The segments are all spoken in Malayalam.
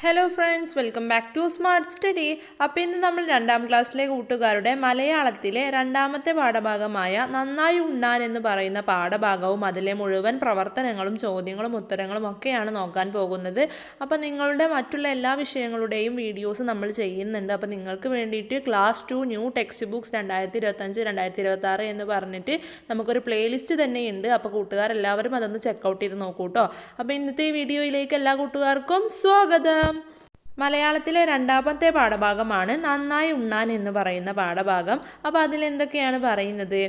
Hello friends, welcome back to smart study. അപ്പോൾ ഇന്ന് നമ്മൾ 2ാം ക്ലാസ്സിലെ കൂട്ടുകാരുടെ മലയാളത്തിലെ രണ്ടാമത്തെ പാഠഭാഗമായ നന്നായി ഉണ്ണാൻ എന്ന് പറയുന്ന പാഠഭാഗവും അതിലെ മുഴുവൻ പ്രവർത്തനങ്ങളും ചോദ്യങ്ങളും ഉത്തരങ്ങളും ഒക്കെയാണ് നോക്കാൻ പോകുന്നത്. അപ്പോൾ നിങ്ങളുടെ മറ്റുള്ള എല്ലാ വിഷയങ്ങളുടെയും വീഡിയോസ് നമ്മൾ ചെയ്യുന്നുണ്ട്. അപ്പോൾ നിങ്ങൾക്ക് വേണ്ടിയിട്ട് ക്ലാസ് 2 ന്യൂ ടെക്സ്റ്റ് ബുക്സ് 2025-2026 എന്ന് പറഞ്ഞിട്ട് നമുക്കൊരു പ്ലേലിസ്റ്റ് തന്നെയുണ്ട്. അപ്പോൾ കൂട്ടുകാരെല്ലാവരും അതൊന്ന് ചെക്കൗട്ട് ചെയ്ത് നോക്കൂ കേട്ടോ. അപ്പോൾ ഇന്നത്തെ ഈ വീഡിയോയിലേക്ക് എല്ലാ കൂട്ടുകാർക്കും സ്വാഗതം. മലയാളത്തിലെ രണ്ടാമത്തെ പാഠഭാഗമാണ് നന്നായി ഉണ്ണാൻ എന്ന് പറയുന്ന പാഠഭാഗം. അപ്പോൾ അതിലെന്തൊക്കെയാണ് പറയുന്നത്?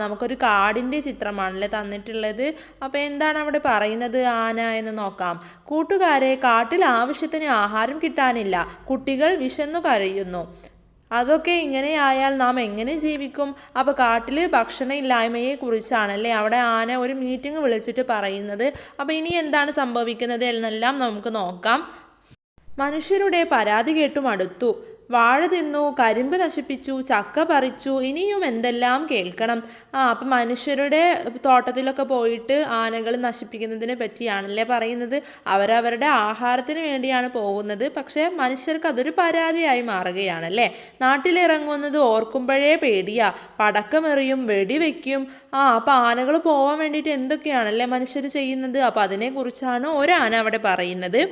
നമുക്കൊരു കാടിൻ്റെ ചിത്രമാണല്ലേ തന്നിട്ടുള്ളത്. അപ്പോൾ എന്താണ് അവിടെ പറയുന്നത് ആന എന്ന് നോക്കാം. കൂട്ടുകാരെ, കാട്ടിൽ ആവശ്യത്തിന് ആഹാരം കിട്ടാനില്ല. കുട്ടികൾ വിശന്നു കരയുന്നു. അതൊക്കെ ഇങ്ങനെയായാൽ നാം എങ്ങനെ ജീവിക്കും? അപ്പോൾ കാട്ടിൽ ഭക്ഷണ ഇല്ലായ്മയെ കുറിച്ചാണല്ലേ അവിടെ ആന ഒരു മീറ്റിംഗ് വിളിച്ചിട്ട് പറയുന്നത്. അപ്പോൾ ഇനി എന്താണ് സംഭവിക്കുന്നത് എന്നെല്ലാം നമുക്ക് നോക്കാം. മനുഷ്യരുടെ പരാതി കേട്ടു മടുത്തു. വാഴ തിന്നു, കരിമ്പ് നശിപ്പിച്ചു, ചക്ക പറിച്ചു, ഇനിയും എന്തെല്ലാം കേൾക്കണം. അപ്പം മനുഷ്യരുടെ തോട്ടത്തിലൊക്കെ പോയിട്ട് ആനകൾ നശിപ്പിക്കുന്നതിനെ പറ്റിയാണല്ലേ പറയുന്നത്. അവരവരുടെ ആഹാരത്തിന് വേണ്ടിയാണ് പോകുന്നത്. പക്ഷേ മനുഷ്യർക്ക് അതൊരു പരാതിയായി മാറുകയാണല്ലേ. നാട്ടിലിറങ്ങുന്നത് ഓർക്കുമ്പോഴേ പേടിയാ. പടക്കമെറിയും, വെടിവെക്കും. അപ്പം ആനകൾ പോകാൻ വേണ്ടിയിട്ട് എന്തൊക്കെയാണല്ലേ മനുഷ്യർ ചെയ്യുന്നത്. അപ്പം അതിനെക്കുറിച്ചാണ് ഒരാന അവിടെ പറയുന്നത്.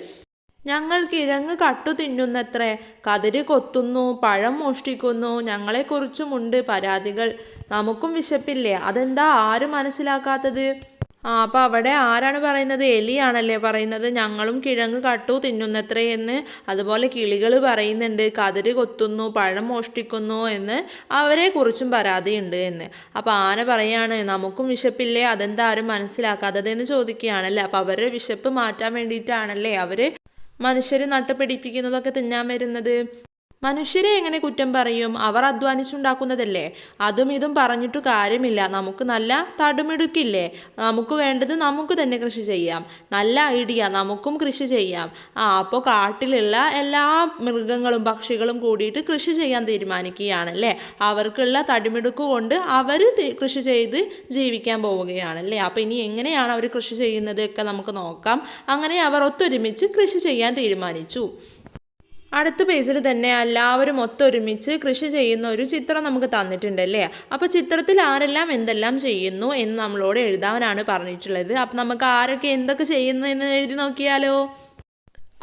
ഞങ്ങൾ കിഴങ്ങ് കട്ടു തിന്നുന്നത്രേ, കതിര് കൊത്തുന്നു, പഴം മോഷ്ടിക്കുന്നു, ഞങ്ങളെക്കുറിച്ചുമുണ്ട് പരാതികൾ. നമുക്കും വിശപ്പില്ലേ? അതെന്താ ആരും മനസ്സിലാക്കാത്തത്? അപ്പോൾ അവിടെ ആരാണ് പറയുന്നത്? എലിയാണല്ലേ പറയുന്നത്. ഞങ്ങളും കിഴങ്ങ് കട്ടു തിന്നുന്നത്രേ എന്ന്. അതുപോലെ കിളികൾ പറയുന്നുണ്ട് കതിര് കൊത്തുന്നു, പഴം മോഷ്ടിക്കുന്നു എന്ന്, അവരെക്കുറിച്ചും പരാതിയുണ്ട് എന്ന്. അപ്പോൾ ആന പറയാണ് നമുക്കും വിശപ്പില്ലേ, അതെന്താ ആരും മനസ്സിലാക്കാത്തതെന്ന് ചോദിക്കുകയാണല്ലേ. അപ്പോൾ അവരുടെ വിശപ്പ് മാറ്റാൻ വേണ്ടിയിട്ടാണല്ലേ അവർ മനുഷ്യർ നട്ടുപിടിപ്പിക്കുന്നതൊക്കെ തിന്നാൻ വരുന്നത്. മനുഷ്യരെ എങ്ങനെ കുറ്റം പറയും? അവർ അധ്വാനിച്ചുണ്ടാക്കുന്നതല്ലേ. അതും ഇതും പറഞ്ഞിട്ട് കാര്യമില്ല. നമുക്ക് നല്ല തടുമിടുക്കില്ലേ. നമുക്ക് വേണ്ടത് നമുക്ക് തന്നെ കൃഷി ചെയ്യാം. നല്ല ഐഡിയ, നമുക്കും കൃഷി ചെയ്യാം. അപ്പോൾ കാട്ടിലുള്ള എല്ലാ മൃഗങ്ങളും പക്ഷികളും കൂടിയിട്ട് കൃഷി ചെയ്യാൻ തീരുമാനിക്കുകയാണല്ലേ. അവർക്കുള്ള തടിമിടുക്ക് കൊണ്ട് അവർ കൃഷി ചെയ്ത് ജീവിക്കാൻ പോവുകയാണല്ലേ. അപ്പോൾ ഇനി എങ്ങനെയാണ് അവർ കൃഷി ചെയ്യുന്നത് ഒക്കെ നമുക്ക് നോക്കാം. അങ്ങനെ അവർ ഒത്തൊരുമിച്ച് കൃഷി ചെയ്യാൻ തീരുമാനിച്ചു. അടുത്ത പേജിൽ തന്നെ എല്ലാവരും ഒത്തൊരുമിച്ച് കൃഷി ചെയ്യുന്ന ഒരു ചിത്രം നമുക്ക് തന്നിട്ടുണ്ടല്ലേ. അപ്പോൾ ചിത്രത്തിൽ ആരെല്ലാം എന്തെല്ലാം ചെയ്യുന്നു എന്ന് നമ്മളോട് എഴുതാനാണ് പറഞ്ഞിട്ടുള്ളത്. അപ്പം നമുക്ക് ആരൊക്കെ എന്തൊക്കെ ചെയ്യുന്നു എന്ന് എഴുതി നോക്കിയാലോ.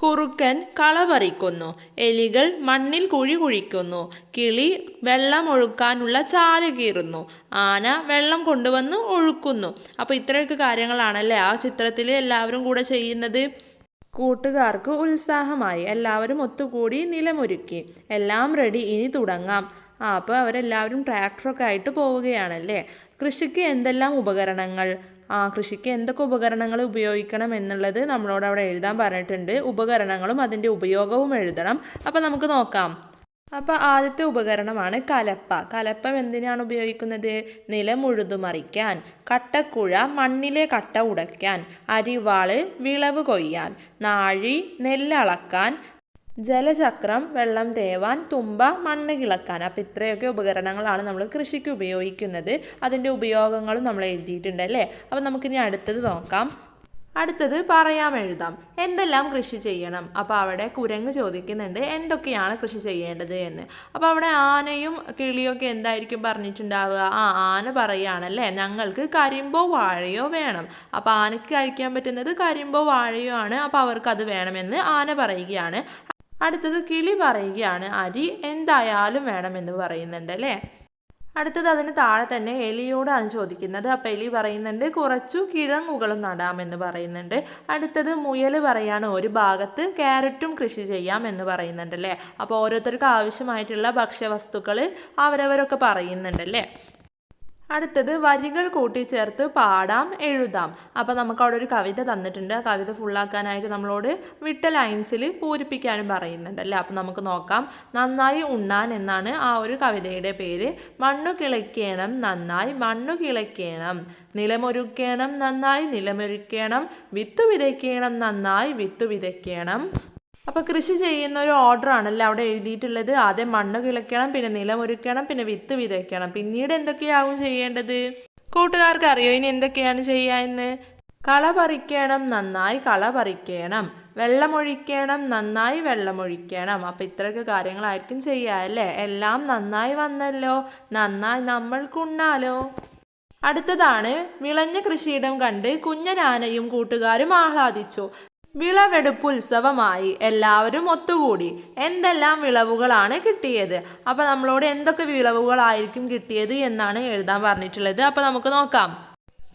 കുറുക്കൻ കള പറിക്കുന്നു, എലികൾ മണ്ണിൽ കുഴി കുഴിക്കുന്നു, കിളി വെള്ളം ഒഴുക്കാനുള്ള ചാല് കീറുന്നു, ആന വെള്ളം കൊണ്ടുവന്ന് ഒഴുക്കുന്നു. അപ്പോൾ ഇത്രയൊക്കെ കാര്യങ്ങളാണല്ലേ ആ ചിത്രത്തിൽ എല്ലാവരും കൂടെ ചെയ്യുന്നത്. കൂട്ടുകാർക്ക് ഉത്സാഹമായി. എല്ലാവരും ഒത്തുകൂടി നിലമൊരുക്കി. എല്ലാം റെഡി, ഇനി തുടങ്ങാം. അപ്പോൾ അവരെല്ലാവരും ട്രാക്ടറൊക്കെ ആയിട്ട് പോവുകയാണല്ലേ. കൃഷിക്ക് എന്തെല്ലാം ഉപകരണങ്ങൾ? കൃഷിക്ക് എന്തൊക്കെ ഉപകരണങ്ങൾ ഉപയോഗിക്കണം എന്നുള്ളത് നമ്മളോട് അവിടെ എഴുതാൻ പറഞ്ഞിട്ടുണ്ട്. ഉപകരണങ്ങളും അതിൻ്റെ ഉപയോഗവും എഴുതണം. അപ്പോൾ നമുക്ക് നോക്കാം. അപ്പോൾ ആദ്യത്തെ ഉപകരണമാണ് കലപ്പ. കലപ്പ എന്തിനാണ് ഉപയോഗിക്കുന്നത്? നിലം ഉഴുതുമറിക്കാൻ, കട്ടക്കുഴ മണ്ണിലെ കട്ട ഉടയ്ക്കാൻ, അരിവാള് വിളവ് കൊയ്യാൻ, നാഴി നെല്ലളക്കാൻ, ജലചക്രം വെള്ളം തേവാൻ, തുമ്പ മണ്ണ് കിളക്കാൻ. അപ്പോൾ ഇത്രയൊക്കെ ഉപകരണങ്ങളാണ് നമ്മൾ കൃഷിക്ക് ഉപയോഗിക്കുന്നത്. അതിൻ്റെ ഉപയോഗങ്ങളും നമ്മൾ എഴുതിയിട്ടുണ്ട് അല്ലേ. അപ്പോൾ നമുക്കിനി അടുത്തത് നോക്കാം. അടുത്തത് പറയാം എഴുതാം. എന്തെല്ലാം കൃഷി ചെയ്യണം? അപ്പോൾ അവിടെ കുരങ്ങ് ചോദിക്കുന്നുണ്ട് എന്തൊക്കെയാണ് കൃഷി ചെയ്യേണ്ടത് എന്ന്. അപ്പോൾ അവിടെ ആനയും കിളിയൊക്കെ എന്തായിരിക്കും പറഞ്ഞിട്ടുണ്ടാവുക? ആന പറയുകയാണല്ലേ ഞങ്ങൾക്ക് കരിമ്പോ വാഴയോ വേണം. അപ്പോൾ ആനയ്ക്ക് കഴിക്കാൻ പറ്റുന്നത് കരിമ്പോ വാഴയോ ആണ്. അപ്പോൾ അവർക്ക് അത് വേണമെന്ന് ആന പറയുകയാണ്. അടുത്തത് കിളി പറയുകയാണ് അരി എന്തായാലും വേണമെന്ന് പറയുന്നുണ്ട് അല്ലേ. അടുത്തത് അതിന് താഴെ തന്നെ എലിയോടാണ് ചോദിക്കുന്നത്. അപ്പോൾ എലി പറയുന്നുണ്ട് കുറച്ചു കിഴങ്ങുകളും നടാമെന്ന് പറയുന്നുണ്ട്. അടുത്തത് മുയൽ പറയാണ് ഒരു ഭാഗത്ത് ക്യാരറ്റും കൃഷി ചെയ്യാം എന്ന് പറയുന്നുണ്ട് അല്ലേ. അപ്പോൾ ഓരോരുത്തർക്കും ആവശ്യമായിട്ടുള്ള ഭക്ഷ്യവസ്തുക്കൾ അവരവരൊക്കെ പറയുന്നുണ്ടല്ലേ. അടുത്തത് വരികൾ കൂട്ടിച്ചേർത്ത് പാടാം എഴുതാം. അപ്പോൾ നമുക്ക് അവിടെ ഒരു കവിത തന്നിട്ടുണ്ട്. ആ കവിത ഫുള്ളാക്കാനായിട്ട് നമ്മളോട് വിട്ട ലൈൻസിൽ പൂരിപ്പിക്കാനും പറയുന്നുണ്ടല്ലേ. അപ്പോൾ നമുക്ക് നോക്കാം. നന്നായി ഉണ്ണാൻ എന്നാണ് ആ ഒരു കവിതയുടെ പേര്. മണ്ണു കിളയ്ക്കണം നന്നായി മണ്ണു കിളയ്ക്കണം, നിലമൊരുക്കണം നന്നായി നിലമൊരുക്കണം, വിത്തു വിതയ്ക്കണം നന്നായി വിത്തു വിതയ്ക്കണം. അപ്പോൾ കൃഷി ചെയ്യുന്ന ഒരു ഓർഡർ ആണല്ലോ അവിടെ എഴുതിയിട്ടുള്ളത്. ആദ്യം മണ്ണ് കിളയ്ക്കണം, പിന്നെ നിലമൊരുക്കണം, പിന്നെ വിത്ത് വിതയ്ക്കണം. പിന്നീട് എന്തൊക്കെയാവും ചെയ്യേണ്ടത്? കൂട്ടുകാർക്ക് അറിയോ ഇനി എന്തൊക്കെയാണ് ചെയ്യുക എന്ന്? കള പറിക്കണം നന്നായി കള പറിക്കണം, വെള്ളമൊഴിക്കണം നന്നായി വെള്ളമൊഴിക്കണം. അപ്പം ഇത്രയൊക്കെ കാര്യങ്ങളായിരിക്കും ചെയ്യുക അല്ലേ. എല്ലാം നന്നായി വന്നല്ലോ, നന്നായി നമ്മൾക്കുണ്ണാലോ. അടുത്തതാണ് വിളഞ്ഞ കൃഷിയിടം കണ്ട് കുഞ്ഞനാനയും കൂട്ടുകാരും ആഹ്ലാദിച്ചു. വിളവെടുപ്പ് ഉത്സവമായി, എല്ലാവരും ഒത്തുകൂടി. എന്തെല്ലാം വിളവുകളാണ് കിട്ടിയത്? അപ്പം നമ്മളോട് എന്തൊക്കെ വിളവുകളായിരിക്കും കിട്ടിയത് എന്നാണ് എഴുതാൻ പറഞ്ഞിട്ടുള്ളത്. അപ്പം നമുക്ക് നോക്കാം.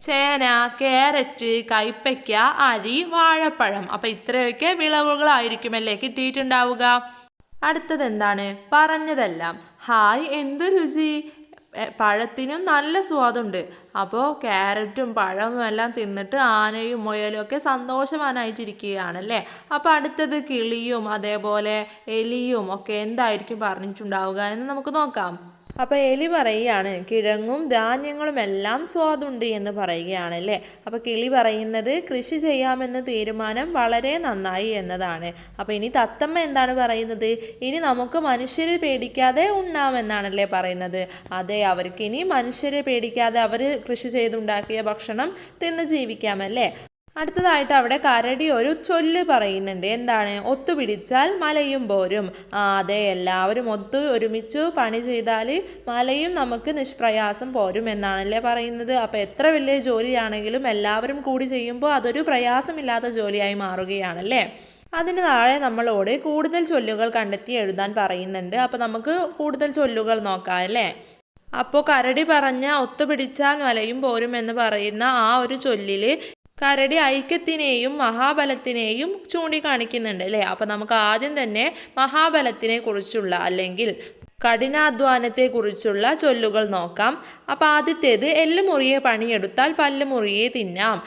ചേന, ക്യാരറ്റ്, കൈപ്പയ്ക്ക, അരി, വാഴപ്പഴം. അപ്പം ഇത്രയൊക്കെ വിളവുകളായിരിക്കുമല്ലേ കിട്ടിയിട്ടുണ്ടാവുക. അടുത്തത് എന്താണ്? പറഞ്ഞതെല്ലാം. ഹായ്, എന്തു രുചി! പഴത്തിനും നല്ല സ്വാദുണ്ട്. അപ്പോൾ ക്യാരറ്റും പഴവും എല്ലാം തിന്നിട്ട് ആനയും മുയലും ഒക്കെ സന്തോഷവാനായിട്ടിരിക്കുകയാണല്ലേ. അപ്പോൾ അടുത്തത് കിളിയും അതേപോലെ എലിയും ഒക്കെ എന്തായിരിക്കും പറഞ്ഞിട്ടുണ്ടാവുക എന്ന് നമുക്ക് നോക്കാം. അപ്പോൾ എലി പറയുകയാണ് കിഴങ്ങും ധാന്യങ്ങളും എല്ലാം സ്വാദുണ്ട് എന്ന് പറയുകയാണല്ലേ. അപ്പോൾ കിളി പറയുന്നത് കൃഷി ചെയ്യാമെന്ന തീരുമാനം വളരെ നന്നായി എന്നതാണ്. അപ്പോൾ ഇനി തത്തമ്മ എന്താണ് പറയുന്നത്? ഇനി നമുക്ക് മനുഷ്യരെ പേടിക്കാതെ ഉണ്ണാമെന്നാണല്ലേ പറയുന്നത്. അതെ, അവർക്ക് ഇനി മനുഷ്യരെ പേടിക്കാതെ അവർ കൃഷി ചെയ്തുണ്ടാക്കിയ ഭക്ഷണം തിന്ന് ജീവിക്കാമല്ലേ. അടുത്തതായിട്ട് അവിടെ കരടി ഒരു ചൊല്ല് പറയുന്നുണ്ട്. എന്താണ്? ഒത്തുപിടിച്ചാൽ മലയും പോരും. അതെ, എല്ലാവരും ഒരുമിച്ചു പണി ചെയ്താൽ മലയും നമുക്ക് നിഷ്പ്രയാസം പോരും എന്നാണല്ലേ പറയുന്നത്. അപ്പോൾ എത്ര വലിയ ജോലിയാണെങ്കിലും എല്ലാവരും കൂടി ചെയ്യുമ്പോൾ അതൊരു പ്രയാസമില്ലാത്ത ജോലിയായി മാറുകയാണല്ലേ. അതിന് താഴെ നമ്മളോട് കൂടുതൽ ചൊല്ലുകൾ കണ്ടെത്തി എഴുതാൻ പറയുന്നുണ്ട്. അപ്പോൾ നമുക്ക് കൂടുതൽ ചൊല്ലുകൾ നോക്കാം അല്ലേ. അപ്പോൾ കരടി പറഞ്ഞ ഒത്തുപിടിച്ചാൽ മലയും പോരും എന്ന് പറയുന്ന ആ ഒരു ചൊല്ലിൽ കരടി ഐക്യത്തിനെയും മഹാബലത്തിനെയും ചൂണ്ടിക്കാണിക്കുന്നുണ്ട് അല്ലേ. അപ്പം നമുക്ക് ആദ്യം തന്നെ മഹാബലത്തിനെ കുറിച്ചുള്ള അല്ലെങ്കിൽ കഠിനാധ്വാനത്തെക്കുറിച്ചുള്ള ചൊല്ലുകൾ നോക്കാം. അപ്പം ആദ്യത്തേത് എല്ല് മുറിയെ പണിയെടുത്താൽ പല്ല് മുറിയെ തിന്നാം.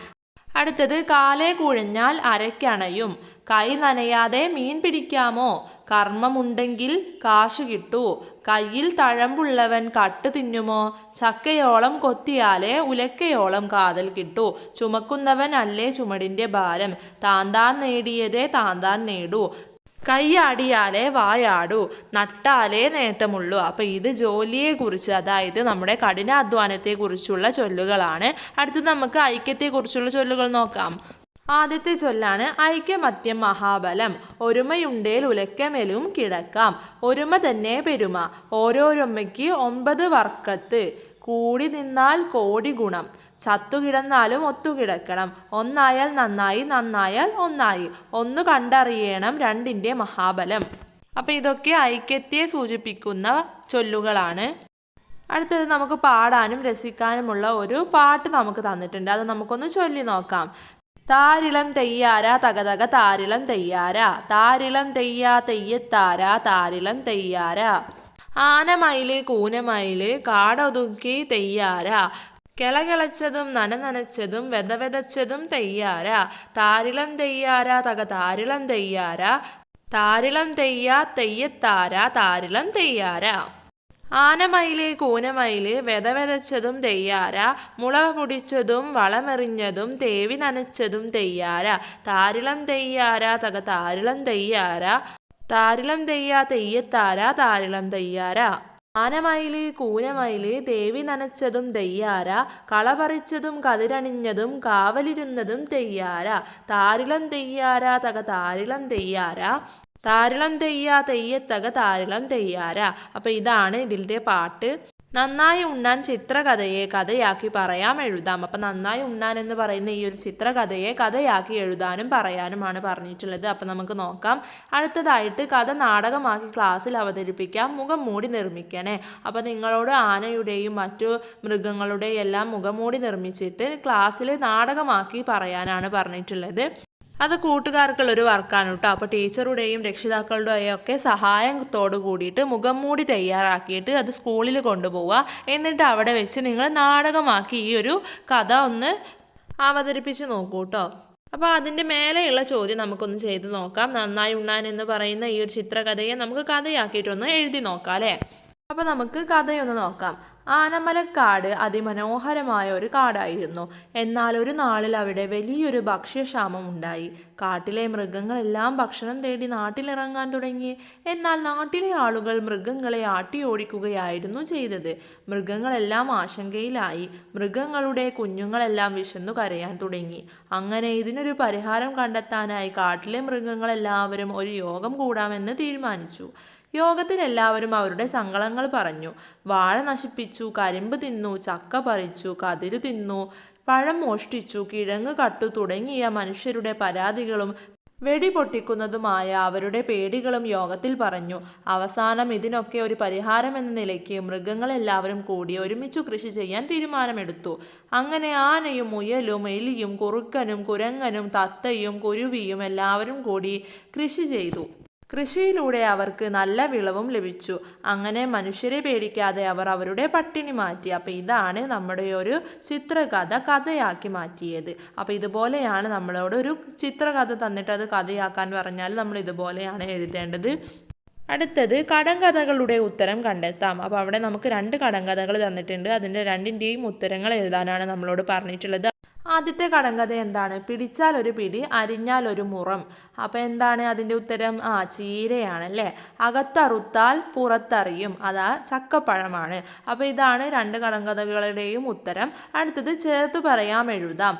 അടുത്തത് കാലേ കുഴഞ്ഞാൽ അരയ്ക്കണയും. കൈ നനയാതെ മീൻ പിടിക്കാമോ? കർമ്മമുണ്ടെങ്കിൽ കാശു കിട്ടൂ. കയ്യിൽ തഴമ്പുള്ളവൻ കട്ട് തിന്നുമോ? ചക്കയോളം കൊത്തിയാലേ ഉലക്കയോളം കാതൽ കിട്ടൂ. ചുമക്കുന്നവൻ അല്ലേ ചുമടിൻ്റെ ഭാരം. താന്താൻ നേടിയതേ താന്താൻ നേടൂ. കൈയാടിയാലേ വായാടൂ. നട്ടാലേ നേട്ടമുള്ളൂ. അപ്പം ഇത് ജോലിയെക്കുറിച്ച്, അതായത് നമ്മുടെ കഠിനാധ്വാനത്തെക്കുറിച്ചുള്ള ചൊല്ലുകളാണ്. അടുത്തത് നമുക്ക് ഐക്യത്തെക്കുറിച്ചുള്ള ചൊല്ലുകൾ നോക്കാം. ആദ്യത്തെ ചൊല്ലാണ് ഐക്യമത്യം മഹാബലം. ഒരുമയുണ്ടേൽ ഉലക്കമേലും കിടക്കാം. ഒരുമ തന്നെ പെരുമ. ഓരോരൊമ്മയ്ക്ക് 9 വർക്കത്ത്. കൂടി നിന്നാൽ കോടി ഗുണം. ചത്തുകിടന്നാലും ഒത്തുകിടക്കണം. ഒന്നായാൽ നന്നായി, നന്നായാൽ ഒന്നായി. ഒന്ന് കണ്ടറിയണം രണ്ടിൻ്റെ മഹാബലം. അപ്പം ഇതൊക്കെ ഐക്യത്തെ സൂചിപ്പിക്കുന്ന ചൊല്ലുകളാണ്. അടുത്തത് നമുക്ക് പാടാനും രസിക്കാനുമുള്ള ഒരു പാട്ട് നമുക്ക് തന്നിട്ടുണ്ട്. അത് നമുക്കൊന്ന് ചൊല്ലി നോക്കാം. താരിളം തെയ്യാര തകതക താരിളം തെയ്യാര. താരിളം തെയ്യാ തെയ്യത്താര താരിളം തെയ്യാര. ആനമയില് കൂനമയില് കാടൊതുക്കി തെയ്യാര. കിളകിളച്ചതും നനച്ചതും വെതവെതച്ചതും തെയ്യാര. താരിളം തെയ്യാര തക താരിളം തെയ്യാര. താരിളം തെയ്യാ തെയ്യത്താര താരിളം തെയ്യാര. ആനമയില് കൂനമയില് വെതവെതച്ചതും തെയ്യാര. മുള പൊടിച്ചതും വളമെറിഞ്ഞതും തേവി നനച്ചതും തെയ്യാര. താരിളം തെയ്യാര തക താരിളം തെയ്യാര. താരിളം തെയ്യാ തെയ്യത്താര താരിളം തെയ്യാര. ആനമയില് കൂനമയില് തേവി നനച്ചതും തെയ്യാര. കളപറിച്ചതും കതിരണിഞ്ഞതും കാവലിരുന്നതും തെയ്യാര. താരിളം തെയ്യാര തക താരിളം തെയ്യാര. താരിളം തെയ്യാ തെയ്യത്തക താരിളം തെയ്യാര. അപ്പം ഇതാണ് ഇതിൻ്റെ പാട്ട്. നന്നായി ഉണ്ണാൻ ചിത്രകഥയെ കഥയാക്കി പറയാം എഴുതാം. അപ്പം നന്നായി ഉണ്ണാൻ എന്ന് പറയുന്ന ഈ ഒരു ചിത്രകഥയെ കഥയാക്കി എഴുതാനും പറയാനുമാണ് പറഞ്ഞിട്ടുള്ളത്. അപ്പം നമുക്ക് നോക്കാം. അടുത്തതായിട്ട് കഥ നാടകമാക്കി ക്ലാസ്സിൽ അവതരിപ്പിക്കാം. മുഖം മൂടി നിർമ്മിക്കണേ. അപ്പം നിങ്ങളോട് ആനയുടെയും മറ്റു മൃഗങ്ങളുടെയും എല്ലാം മുഖം മൂടി നിർമ്മിച്ചിട്ട് ക്ലാസ്സിൽ നാടകമാക്കി പറയാനാണ് പറഞ്ഞിട്ടുള്ളത്. അത് കൂട്ടുകാർക്കുള്ളൊരു വർക്കാണ് കേട്ടോ. അപ്പോൾ ടീച്ചറുടെയും രക്ഷിതാക്കളുടെയും ഒക്കെ സഹായത്തോട് കൂടിയിട്ട് മുഖം മൂടി തയ്യാറാക്കിയിട്ട് അത് സ്കൂളിൽ കൊണ്ടുപോവുക. എന്നിട്ട് അവിടെ വെച്ച് നിങ്ങൾ നാടകമാക്കി ഈ ഒരു കഥ ഒന്ന് അവതരിപ്പിച്ച് നോക്കൂ കേട്ടോ. അപ്പോൾ അതിൻ്റെ മേലെയുള്ള ചോദ്യം നമുക്കൊന്ന് ചെയ്ത് നോക്കാം. നന്നായി ഉണ്ണാൻ എന്ന് പറയുന്ന ഈ ഒരു ചിത്രകഥയെ നമുക്ക് കഥയാക്കിയിട്ടൊന്ന് എഴുതി നോക്കാം അല്ലേ. അപ്പോൾ നമുക്ക് കഥയൊന്ന് നോക്കാം. ആനമലക്കാട് അതിമനോഹരമായ ഒരു കാടായിരുന്നു. എന്നാൽ ഒരു നാളിൽ അവിടെ വലിയൊരു ഭക്ഷ്യക്ഷാമം ഉണ്ടായി. കാട്ടിലെ മൃഗങ്ങളെല്ലാം ഭക്ഷണം തേടി നാട്ടിലിറങ്ങാൻ തുടങ്ങി. എന്നാൽ നാട്ടിലെ ആളുകൾ മൃഗങ്ങളെ ആട്ടിയോടിക്കുകയായിരുന്നു ചെയ്തത്. മൃഗങ്ങളെല്ലാം ആശങ്കയിലായി. മൃഗങ്ങളുടെ കുഞ്ഞുങ്ങളെല്ലാം വിശന്നു കരയാൻ തുടങ്ങി. അങ്ങനെ ഇതിനൊരു പരിഹാരം കണ്ടെത്താനായി കാട്ടിലെ മൃഗങ്ങളെല്ലാവരും ഒരു യോഗം കൂടാമെന്ന് തീരുമാനിച്ചു. യോഗത്തിൽ എല്ലാവരും അവരുടെ സങ്കടങ്ങൾ പറഞ്ഞു. വാഴ നശിപ്പിച്ചു, കരിമ്പ് തിന്നു, ചക്ക പറിച്ചു, കതിരു തിന്നു, പഴം മോഷ്ടിച്ചു, കിഴങ്ങ് കട്ടു തുടങ്ങിയ മനുഷ്യരുടെ പരാതികളും വെടിപൊട്ടിക്കുന്നതുമായ അവരുടെ പേടികളും യോഗത്തിൽ പറഞ്ഞു. അവസാനം ഇതിനൊക്കെ ഒരു പരിഹാരമെന്ന നിലയ്ക്ക് മൃഗങ്ങളെല്ലാവരും കൂടി ഒരുമിച്ചു കൃഷി ചെയ്യാൻ തീരുമാനമെടുത്തു. അങ്ങനെ ആനയും മുയലും എലിയും കുറുക്കനും കുരങ്ങനും തത്തയും കുരുവിയും എല്ലാവരും കൂടി കൃഷി ചെയ്തു. കൃഷിയിലൂടെ അവർക്ക് നല്ല വിളവും ലഭിച്ചു. അങ്ങനെ മനുഷ്യരെ പേടിക്കാതെ അവർ അവരുടെ പട്ടിണി മാറ്റി. അപ്പോൾ ഇതാണ് നമ്മുടെ ഒരു ചിത്രകഥ കഥയാക്കി മാറ്റിയത്. അപ്പോൾ ഇതുപോലെയാണ് നമ്മളോട് ഒരു ചിത്രകഥ തന്നിട്ട് അത് കഥയാക്കാൻ പറഞ്ഞാൽ നമ്മൾ ഇതുപോലെയാണ് എഴുതേണ്ടത്. അടുത്തത് കടങ്കഥകളുടെ ഉത്തരം കണ്ടെത്താം. അപ്പോൾ അവിടെ നമുക്ക് 2 കടങ്കഥകൾ തന്നിട്ടുണ്ട്. അതിൻ്റെ രണ്ടിൻ്റെയും ഉത്തരങ്ങൾ എഴുതാനാണ് നമ്മളോട് പറഞ്ഞിട്ടുള്ളത്. ആദ്യത്തെ കടങ്കഥ എന്താണ്? പിടിച്ചാൽ ഒരു പിടി, അരിഞ്ഞാൽ ഒരു മുറം. അപ്പോൾ എന്താണ് അതിൻ്റെ ഉത്തരം? ചീരയാണല്ലേ. അകത്തറുത്താൽ പുറത്തറിയും, അതാ ചക്കപ്പഴമാണ്. അപ്പോൾ ഇതാണ് 2 കടങ്കഥകളുടെയും ഉത്തരം. അടുത്തത് ചേർത്ത് പറയാം എഴുതാം.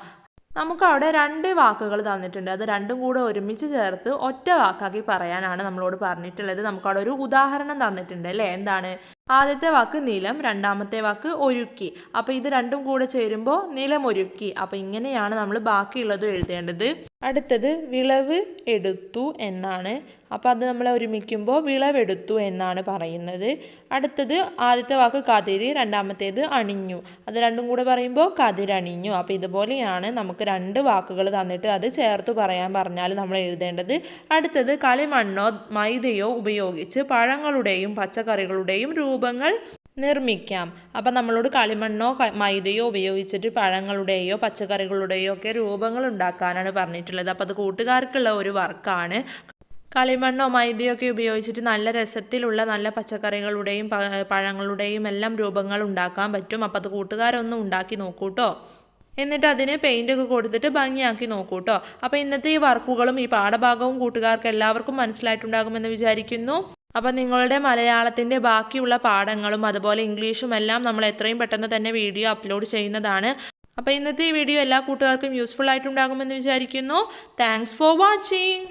നമുക്കവിടെ 2 വാക്കുകൾ തന്നിട്ടുണ്ട്. അത് രണ്ടും കൂടെ ഒരുമിച്ച് ചേർത്ത് ഒറ്റ വാക്കാക്കി പറയാനാണ് നമ്മളോട് പറഞ്ഞിട്ടുള്ളത്. നമുക്കവിടെ ഒരു ഉദാഹരണം തന്നിട്ടുണ്ട് അല്ലേ. എന്താണ്? ആദ്യത്തെ വാക്ക് നിലം, രണ്ടാമത്തെ വാക്ക് ഒരുക്കി. അപ്പോൾ ഇത് രണ്ടും കൂടെ ചേരുമ്പോൾ നിലമൊരുക്കി. അപ്പോൾ ഇങ്ങനെയാണ് നമ്മൾ ബാക്കിയുള്ളത് എഴുതേണ്ടത്. അടുത്തത് വിളവ് എടുത്തു എന്നാണ്. അപ്പോൾ അത് നമ്മൾ ഒരുമിക്കുമ്പോൾ വിളവെടുത്തു എന്നാണ് പറയുന്നത്. അടുത്തത് ആദ്യത്തെ വാക്ക് കതിര്, രണ്ടാമത്തേത് അണിഞ്ഞു. അത് രണ്ടും കൂടെ പറയുമ്പോൾ കതിരണിഞ്ഞു. അപ്പോൾ ഇതുപോലെയാണ് നമുക്ക് 2 വാക്കുകൾ തന്നിട്ട് അത് ചേർത്ത് പറയാൻ പറഞ്ഞാൽ നമ്മൾ എഴുതേണ്ടത്. അടുത്തത് കളിമണ്ണോ മൈദയോ ഉപയോഗിച്ച് പഴങ്ങളുടെയും പച്ചക്കറികളുടെയും രൂപങ്ങൾ നിർമ്മിക്കാം. അപ്പം നമ്മളോട് കളിമണ്ണോ മൈദയോ ഉപയോഗിച്ചിട്ട് പഴങ്ങളുടെയോ പച്ചക്കറികളുടെയോ ഒക്കെ രൂപങ്ങൾ ഉണ്ടാക്കാനാണ് പറഞ്ഞിട്ടുള്ളത്. അപ്പോൾ അത് കൂട്ടുകാർക്കുള്ള ഒരു വർക്കാണ്. കളിമണ്ണോ മൈദയോ ഒക്കെ ഉപയോഗിച്ചിട്ട് നല്ല രസത്തിലുള്ള നല്ല പച്ചക്കറികളുടെയും പഴങ്ങളുടെയും എല്ലാം രൂപങ്ങൾ ഉണ്ടാക്കാൻ പറ്റും. അപ്പോൾ അത് കൂട്ടുകാരൊന്നും ഉണ്ടാക്കി നോക്കൂട്ടോ. എന്നിട്ട് അതിന് പെയിൻ്റൊക്കെ കൊടുത്തിട്ട് ഭംഗിയാക്കി നോക്കൂട്ടോ. അപ്പോൾ ഇന്നത്തെ ഈ വർക്കുകളും ഈ പാഠഭാഗവും കൂട്ടുകാർക്ക് എല്ലാവർക്കും മനസ്സിലായിട്ടുണ്ടാകുമെന്ന് വിചാരിക്കുന്നു. അപ്പം നിങ്ങളുടെ മലയാളത്തിൻ്റെ ബാക്കിയുള്ള പാഠങ്ങളും അതുപോലെ ഇംഗ്ലീഷും എല്ലാം നമ്മൾ എത്രയും പെട്ടെന്ന് തന്നെ വീഡിയോ അപ്ലോഡ് ചെയ്യുന്നതാണ്. അപ്പോൾ ഇന്നത്തെ ഈ വീഡിയോ എല്ലാ കൂട്ടുകാർക്കും യൂസ്ഫുൾ ആയിട്ടുണ്ടാകുമെന്ന് വിചാരിക്കുന്നു. Thanks for watching.